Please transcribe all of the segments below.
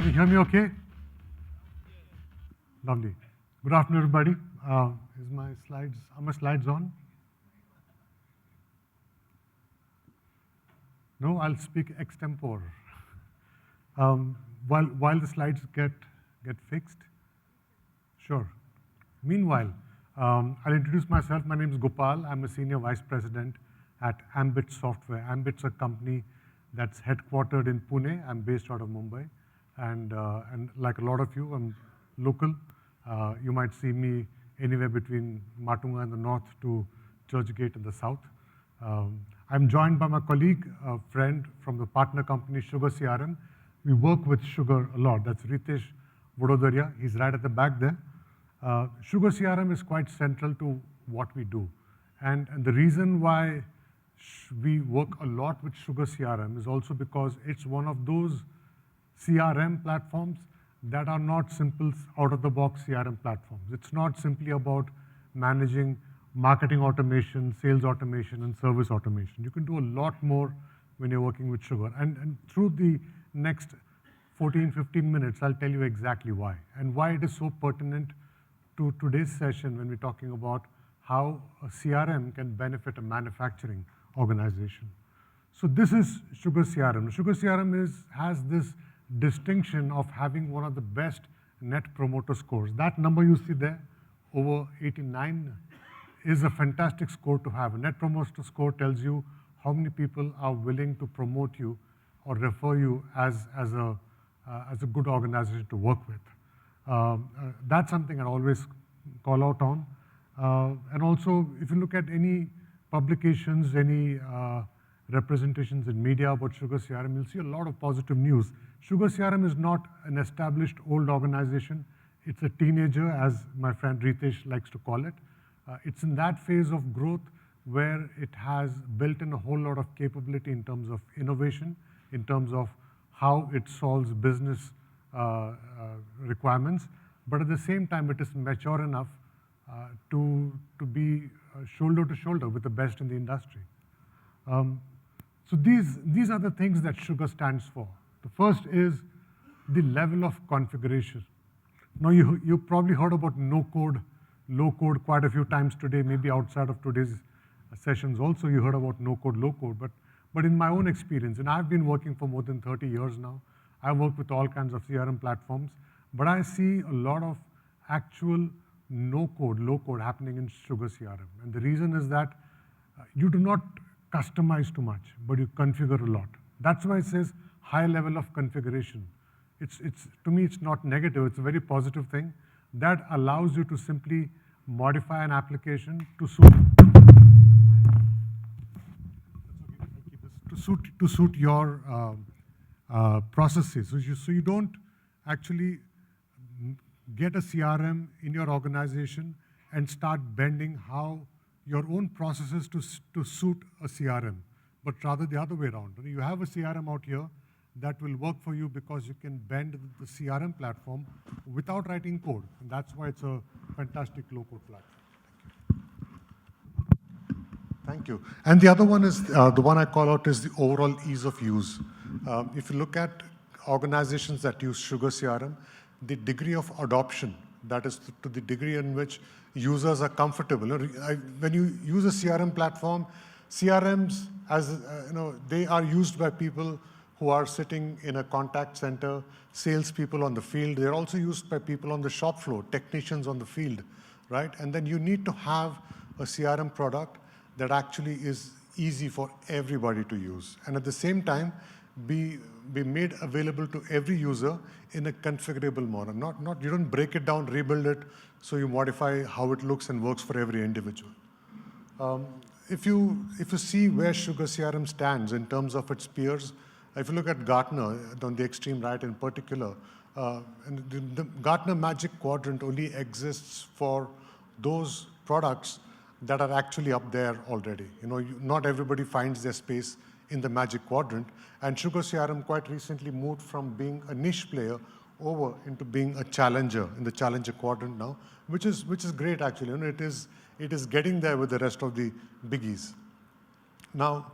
Can you hear me okay? Lovely. Good afternoon, everybody. Are my slides on? No, I'll speak extempore. While the slides get fixed, sure. Meanwhile, I'll introduce myself. My name is Gopal. I'm a Senior Vice President at Ambit Software. Ambit's a company that's headquartered in Pune. I'm based out of Mumbai. And like a lot of you, I'm local. You might see me anywhere between Matunga in the north to Churchgate in the south. I'm joined by my colleague, a friend from the partner company, SugarCRM. We work with sugar a lot. That's Ritesh Vododaria. He's right at the back there. SugarCRM is quite central to what we do. And the reason why we work a lot with SugarCRM is also because it's one of those CRM platforms that are not simple out-of-the-box CRM platforms. It's not simply about managing marketing automation, sales automation, and service automation. You can do a lot more when you're working with Sugar. And through the next 14, 15 minutes, I'll tell you exactly why, and why it is so pertinent to today's session when we're talking about how a CRM can benefit a manufacturing organization. So this is SugarCRM. SugarCRM has this distinction of having one of the best net promoter scores. That number you see there, over 89, is a fantastic score to have. A net promoter score tells you how many people are willing to promote you or refer you as a good organization to work with. That's something I always call out on. And also, if you look at any publications, any representations in media about SugarCRM, you'll see a lot of positive news. SugarCRM is not an established old organization. It's a teenager, as my friend Ritesh likes to call it. It's in that phase of growth where it has built in a whole lot of capability in terms of innovation, in terms of how it solves business requirements. But at the same time, it is mature enough to be shoulder to shoulder with the best in the industry. So these are the things that Sugar stands for. The first is the level of configuration. Now, you probably heard about no-code, low-code quite a few times today, maybe outside of today's sessions also you heard about no-code, low-code. But in my own experience, and I've been working for more than 30 years now, I work with all kinds of CRM platforms, but I see a lot of actual no-code, low-code happening in SugarCRM. And the reason is that you do not customize too much, but you configure a lot. That's why it says high level of configuration. To me, it's not negative. It's a very positive thing that allows you to simply modify an application to suit your processes. So you don't actually get a CRM in your organization and start bending how your own processes to suit a CRM, but rather the other way around. You have a CRM out here that will work for you because you can bend the CRM platform without writing code. And that's why it's a fantastic low-code platform. Thank you. And the other one is, the one I call out is the overall ease of use. If you look at organizations that use SugarCRM, the degree of adoption, that is to the degree in which users are comfortable. When you use a CRM platform, CRMs, they are used by people who are sitting in a contact center, salespeople on the field. They're also used by people on the shop floor, technicians on the field, right? And then you need to have a CRM product that actually is easy for everybody to use. And at the same time, be made available to every user in a configurable manner. You don't break it down, rebuild it, so you modify how it looks and works for every individual. If you see where SugarCRM stands in terms of its peers, if you look at Gartner, on the extreme right in particular, and the Gartner Magic Quadrant only exists for those products that are actually up there already. Not everybody finds their space in the Magic Quadrant, and SugarCRM quite recently moved from being a niche player over into being a challenger in the Challenger Quadrant now, which is great actually. It is getting there with the rest of the biggies. Now,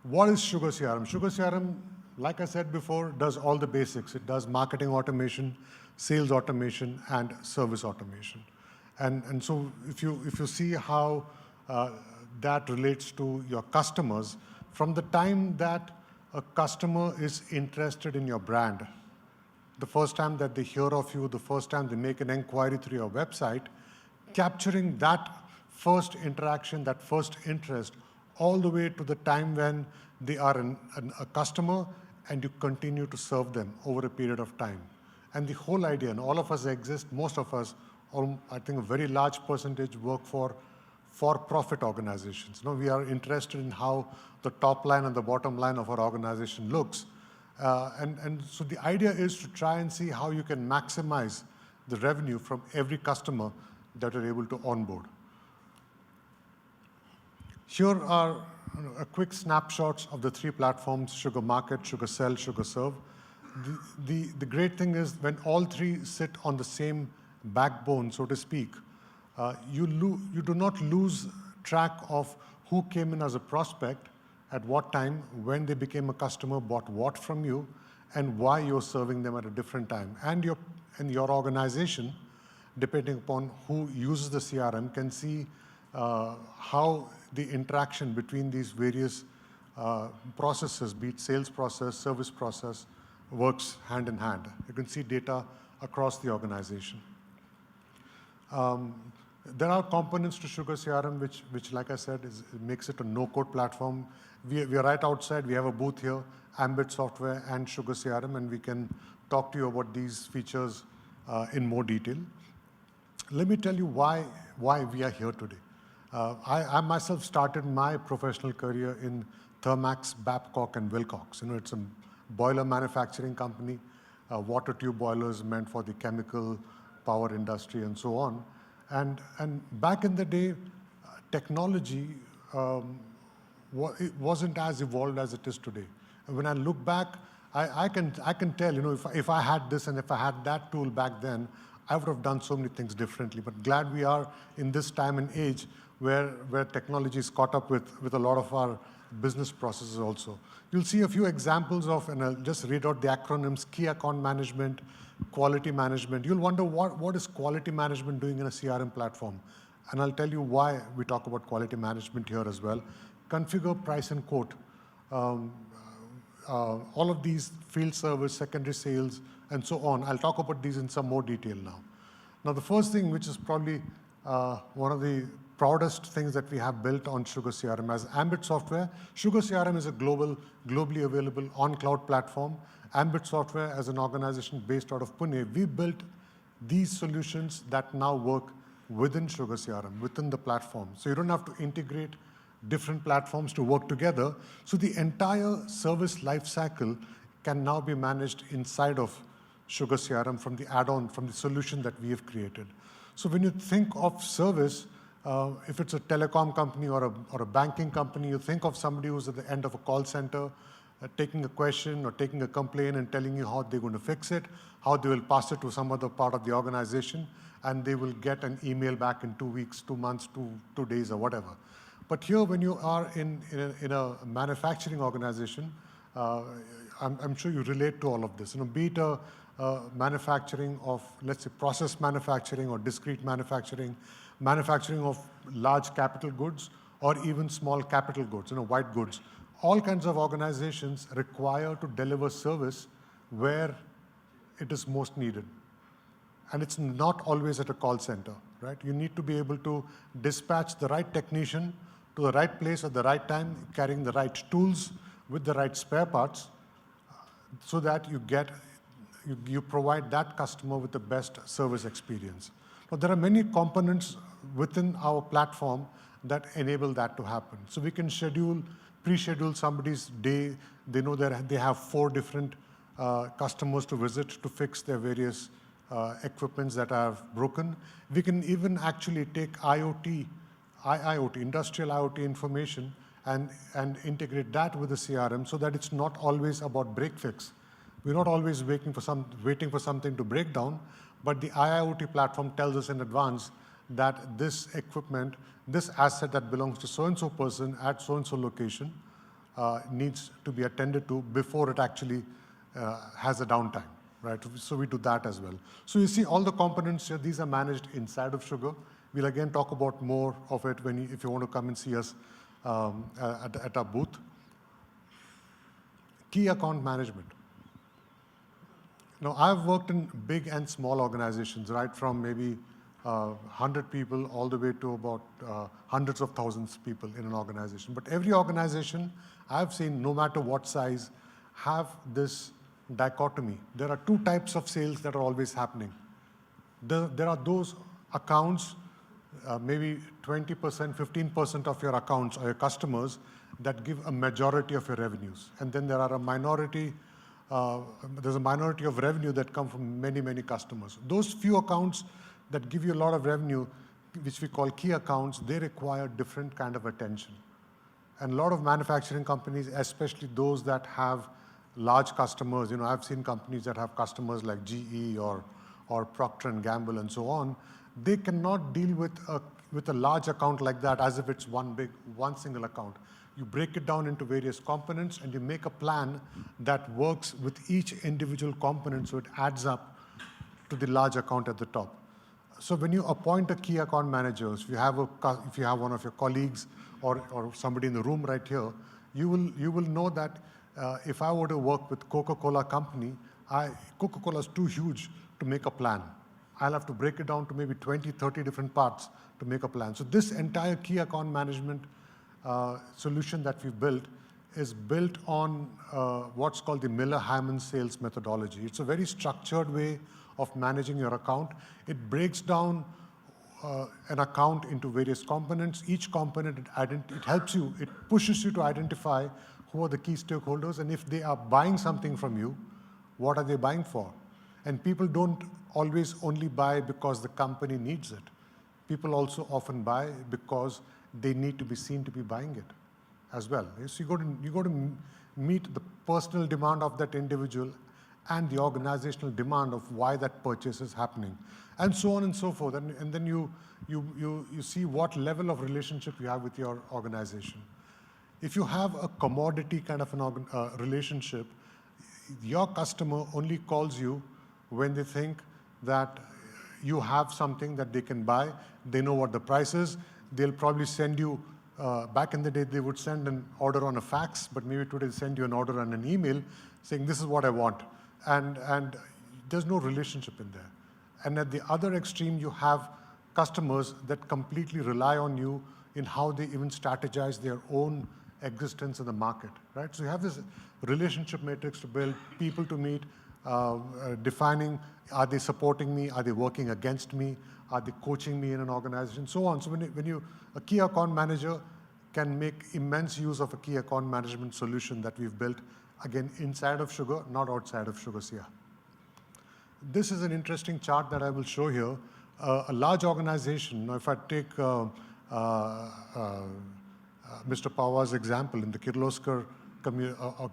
what is SugarCRM? SugarCRM like I said before, does all the basics. It does marketing automation, sales automation, and service automation. And so if you see how that relates to your customers, from the time that a customer is interested in your brand, the first time that they hear of you, the first time they make an inquiry through your website, capturing that first interaction, that first interest, all the way to the time when they are a customer and you continue to serve them over a period of time. And the whole idea, and all of us exist, most of us, I think a very large percentage work for-profit organizations. We are interested in how the top line and the bottom line of our organization looks. And so the idea is to try and see how you can maximize the revenue from every customer that you're able to onboard. Here are a quick snapshots of the 3 platforms: Sugar Market, Sugar Sell, Sugar Serve. The great thing is when all 3 sit on the same backbone, so to speak, you do not lose track of who came in as a prospect, at what time, when they became a customer, bought what from you, and why you're serving them at a different time. And your organization, depending upon who uses the CRM, can see how the interaction between these various processes, be it sales process, service process, works hand in hand. You can see data across the organization. There are components to SugarCRM which, like I said, makes it a no-code platform. We are right outside. We have a booth here, Ambit software and SugarCRM, and we can talk to you about these features in more detail. Let me tell you why we are here today. I myself started my professional career in Thermax, Babcock, and Wilcox. It's a boiler manufacturing company, water tube boilers meant for the chemical power industry and so on. And back in the day, technology it wasn't as evolved as it is today. And when I look back, I can tell, if I had this and if I had that tool back then, I would have done so many things differently. But glad we are in this time and age where technology is caught up with a lot of our business processes also. You'll see a few examples of, and I'll just read out the acronyms: key account management, quality management. You'll wonder what is quality management doing in a CRM platform? And I'll tell you why we talk about quality management here as well. Configure, price, and quote. All of these, field service, secondary sales, and so on. I'll talk about these in some more detail now. Now, the first thing, which is probably one of the proudest things that we have built on SugarCRM as Ambit software. SugarCRM is a globally available on-cloud platform. Ambit software, as an organization based out of Pune, we built these solutions that now work within SugarCRM, within the platform. So you don't have to integrate different platforms to work together. So the entire service lifecycle can now be managed inside of SugarCRM from the add-on, from the solution that we have created. So when you think of service, if it's a telecom company or a banking company, you think of somebody who's at the end of a call center, taking a question or taking a complaint and telling you how they're going to fix it, how they will pass it to some other part of the organization, and they will get an email back in 2 weeks, 2 months, 2 days, or whatever. But here, when you are in a manufacturing organization, I'm sure you relate to all of this. Be it a manufacturing of, let's say, process manufacturing or discrete manufacturing, manufacturing of large capital goods, or even small capital goods, white goods. All kinds of organizations require to deliver service where it is most needed. And it's not always at a call center, right? You need to be able to dispatch the right technician to the right place at the right time, carrying the right tools with the right spare parts, so that you provide that customer with the best service experience. Now, there are many components within our platform that enable that to happen. So we can pre-schedule somebody's day. They know that they have 4 different customers to visit to fix their various equipments that have broken. We can even actually take IoT, industrial IoT information, and integrate that with the CRM so that it's not always about break fix. We're not always waiting for something to break down, but the IoT platform tells us in advance that this equipment, this asset that belongs to so-and-so person at so-and-so location needs to be attended to before it actually has a downtime, right? So we do that as well. So you see all the components here, these are managed inside of Sugar. We'll again talk about more of it if you want to come and see us at our booth. Key account management. Now, I've worked in big and small organizations, right from maybe 100 people all the way to about hundreds of thousands of people in an organization. But every organization I've seen, no matter what size, have this dichotomy. There are two types of sales that are always happening. There are those accounts, maybe 20%, 15% of your accounts or your customers that give a majority of your revenues. And then there are there's a minority of revenue that come from many, many customers. Those few accounts that give you a lot of revenue, which we call key accounts, they require different kind of attention. And a lot of manufacturing companies, especially those that have large customers, I've seen companies that have customers like GE or Procter & Gamble and so on, they cannot deal with a large account like that as if it's one single account. You break it down into various components and you make a plan that works with each individual component so it adds up to the large account at the top. So when you appoint a key account manager, if you have one of your colleagues or somebody in the room right here, you will know that if I were to work with Coca-Cola company, Coca-Cola is too huge to make a plan. I'll have to break it down to maybe 20, 30 different parts to make a plan. So this entire key account management solution that we've built is built on what's called the Miller-Hyman sales methodology. It's a very structured way of managing your account. It breaks down an account into various components. Each component, it helps you, it pushes you to identify who are the key stakeholders, and if they are buying something from you, what are they buying for? And people don't always only buy because the company needs it. People also often buy because they need to be seen to be buying it as well. So you got to meet the personal demand of that individual and the organizational demand of why that purchase is happening, and so on and so forth. And then you see what level of relationship you have with your organization. If you have a commodity kind of an relationship, your customer only calls you when they think that you have something that they can buy. They know what the price is. They'll probably send you, back in the day, they would send an order on a fax, but maybe today they send you an order on an email saying, this is what I want. And there's no relationship in there. And at the other extreme, you have customers that completely rely on you in how they even strategize their own existence in the market, right? So you have this relationship matrix to build, people to meet, defining, are they supporting me? Are they working against me? Are they coaching me in an organization? So on. So a key account manager can make immense use of a key account management solution that we've built, again, inside of Sugar, not outside of SugarCRM. This is an interesting chart that I will show here. A large organization, if I take Mr. Pawar's example in the Kirloskar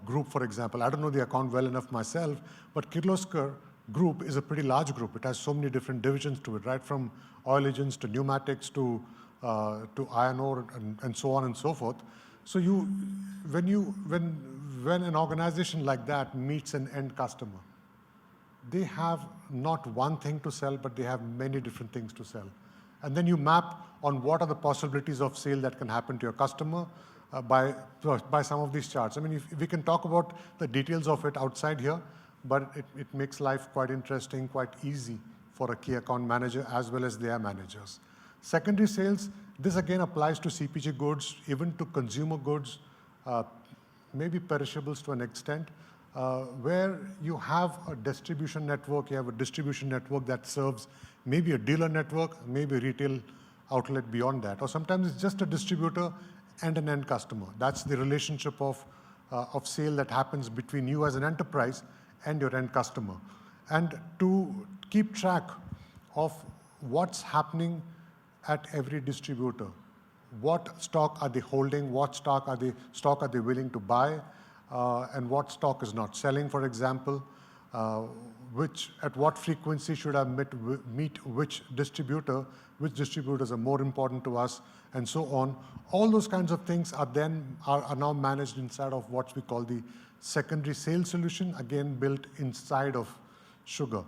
group, for example. I don't know the account well enough myself, but Kirloskar group is a pretty large group. It has so many different divisions to it, right from oil engines to pneumatics to iron ore and so on and so forth. So when an organization like that meets an end customer, they have not one thing to sell, but they have many different things to sell. And then you map on what are the possibilities of sale that can happen to your customer by some of these charts. I mean, if we can talk about the details of it outside here, but it makes life quite interesting, quite easy for a key account manager as well as their managers. Secondary sales, this again applies to CPG goods, even to consumer goods, maybe perishables to an extent, where you have a distribution network, you have a distribution network that serves maybe a dealer network, maybe a retail outlet beyond that, or sometimes it's just a distributor and an end customer. That's the relationship of sale that happens between you as an enterprise and your end customer. And to keep track of what's happening at every distributor, what stock are they holding, what stock are they willing to buy, and what stock is not selling, for example. at what frequency should I meet which distributors are more important to us, and so on. All those kinds of things are now managed inside of what we call the secondary sales solution, again built inside of Sugar.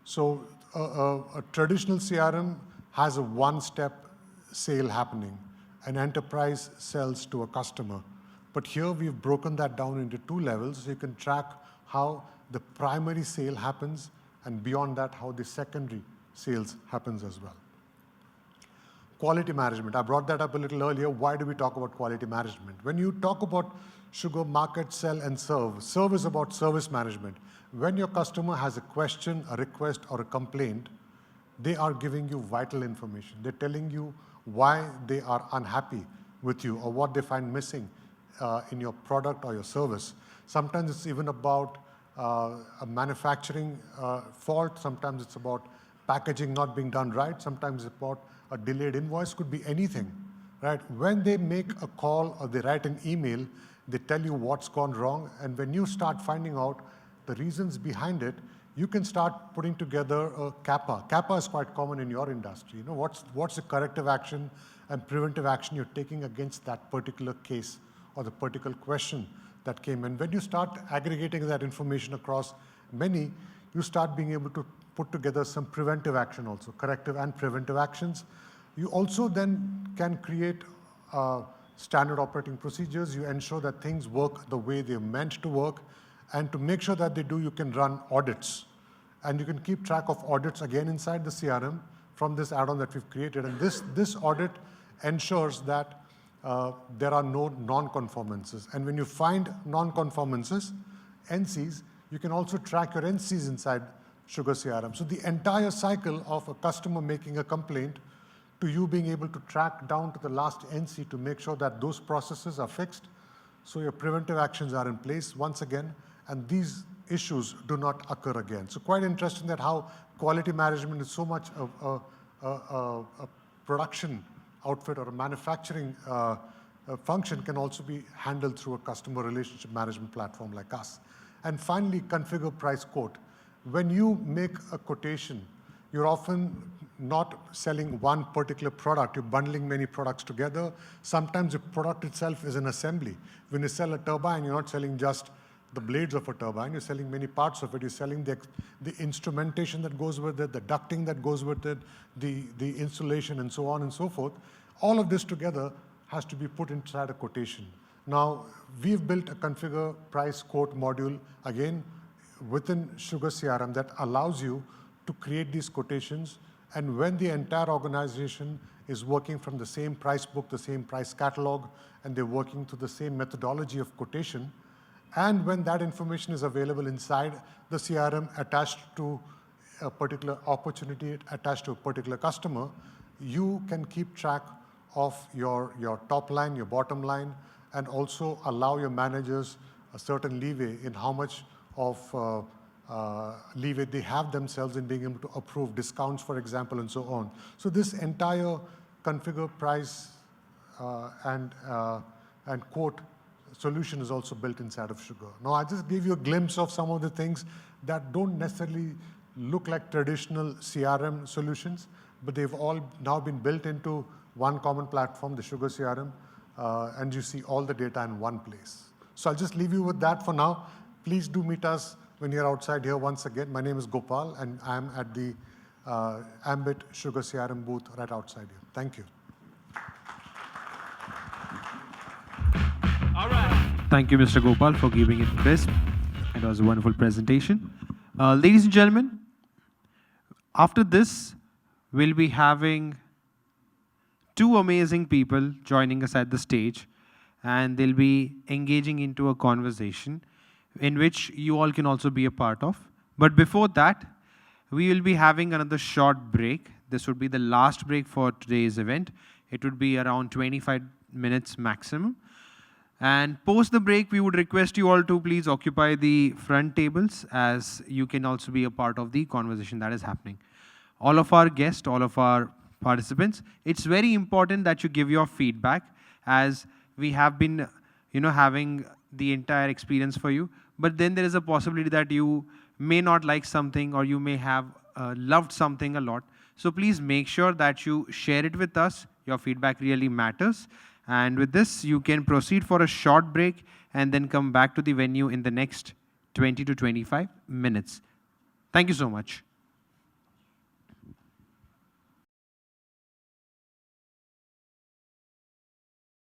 So a traditional CRM has a one-step sale happening. An enterprise sells to a customer. But here we've broken that down into 2 levels, so you can track how the primary sale happens, and beyond that, how the secondary sales happens as well. Quality management. I brought that up a little earlier. Why do we talk about quality management? When you talk about Sugar, market, sell, and serve is about service management. When your customer has a question, a request, or a complaint, they are giving you vital information. They're telling you why they are unhappy with you or what they find missing in your product or your service. Sometimes it's even about a manufacturing fault. Sometimes it's about packaging not being done right. Sometimes it's about a delayed invoice. Could be anything, right? When they make a call or they write an email, they tell you what's gone wrong. And when you start finding out the reasons behind it, you can start putting together a CAPA. CAPA is quite common in your industry. You know, what's the corrective action and preventive action you're taking against that particular case or the particular question that came in. When you start aggregating that information across many, you start being able to put together some preventive action also, corrective and preventive actions. You also then can create standard operating procedures. You ensure that things work the way they're meant to work. And to make sure that they do, you can run audits. And you can keep track of audits again inside the CRM from this add-on that we've created. And this audit ensures that there are no non-conformances. And when you find non-conformances, NCs, you can also track your NCs inside SugarCRM. So the entire cycle of a customer making a complaint to you being able to track down to the last NC to make sure that those processes are fixed, so your preventive actions are in place once again, and these issues do not occur again. So quite interesting that how quality management is so much a production outfit or a manufacturing function can also be handled through a customer relationship management platform like us. And finally, configure, price, quote. When you make a quotation, you're often not selling one particular product. You're bundling many products together. Sometimes the product itself is an assembly. When you sell a turbine, you're not selling just the blades of a turbine. You're selling many parts of it. You're selling the instrumentation that goes with it, the ducting that goes with it, the insulation, and so on and so forth. All of this together has to be put inside a quotation. Now, we've built a configure, price, quote module, again, within SugarCRM that allows you to create these quotations. And when the entire organization is working from the same price book, the same price catalog, and they're working through the same methodology of quotation, and when that information is available inside the CRM attached to a particular opportunity, attached to a particular customer, you can keep track of your top line, your bottom line, and also allow your managers a certain leeway in how much of leeway they have themselves in being able to approve discounts, for example, and so on. So this entire configure, price, and quote solution is also built inside of Sugar. Now, I just gave you a glimpse of some of the things that don't necessarily look like traditional CRM solutions, but they've all now been built into one common platform, the SugarCRM, and you see all the data in one place. So I'll just leave you with that for now. Please do meet us when you're outside here once again. My name is Gopal, and I'm at the Ambit SugarCRM booth right outside here. Thank you. All right. Thank you, Mr. Gopal, for giving it crisp. It was a wonderful presentation. Ladies and gentlemen, after this, we'll be having two amazing people joining us at the stage, and they'll be engaging into a conversation in which you all can also be a part of. But before that, we will be having another short break. This would be the last break for today's event. It would be around 25 minutes maximum. And post the break, we would request you all to please occupy the front tables, as you can also be a part of the conversation that is happening. All of our guests, all of our participants, it's very important that you give your feedback, as we have been having the entire experience for you. But then there is a possibility that you may not like something, or you may have loved something a lot. So please make sure that you share it with us. Your feedback really matters. And with this, you can proceed for a short break and then come back to the venue in the next 20 to 25 minutes. Thank you so much.